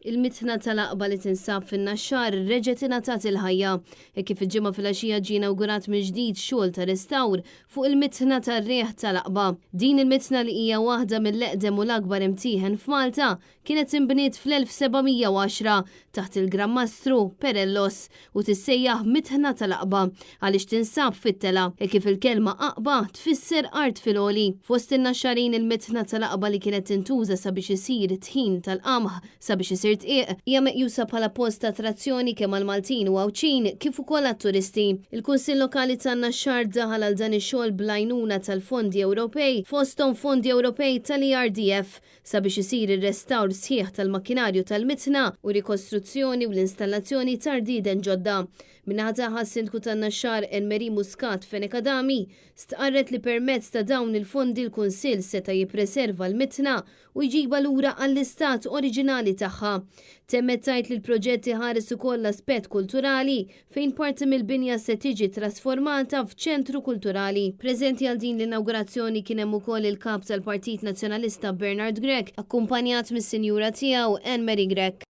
Il-mitħna tal-aqba li tinsab fin-naxxar reġgħet ingħatat il-ħajja. Kif il-ġimgħa fil-għaxija ġie inawgurat minn ġdid xogħol ta' restawr fuq il-mitħna tar-reħ tal-aqba. Din il-mitħna li hija waħda mill-eqdem u l-akbar imtieħen f'Malta kienet inbniet fl-1710 taħt il-Grammastru Perellos u tissejjaħ mitħna tal-aqba għaliex tinsab fit-tela kif il-kelma aqba tfisser art fil-għoli. Fost in-naxxarin il-mitħna tal-aqba li kienet tintuża sabiex isir tħin tal-qamħ sabiex isir hija meqjusa bħala post ta' attrazzjoni kemm għall-Maltin u Għawċin kif ukoll għat-turisti. Il-Kunsill Lokali tan-Naxxar daħal għal dan ix-xogħol bl-għajnuna tal-fondi Ewropej fosthom fondi Ewropej tal-ERDF sabiex isir ir-restawr sħiħ tal-makkinarju tal-mitħna u rikostruzzjoni u l-installazzjoni ta' ardiden ġodda. Minnaħa ħas-Sindku tan-Naxxar Enmeri Muscat Fenekadami stqarret li permezz ta' dawn il-fondi l-Kunsill seta' jippreserva l-mitħna u jġiba lura għall-istat oriġinali tagħha. Temmet tajt li l-proġett iħares ukoll l-aspett kulturali fejn parti mill-binja se tiġi trasformata f'ċentru kulturali. Preżenti għal din l-inawgurazzjoni kien hemm ukoll il-kap tal-Partit Nazzjonalista Bernard Grech, akkumpanjat mis-sinjura tiegħu Anne Mary Grech.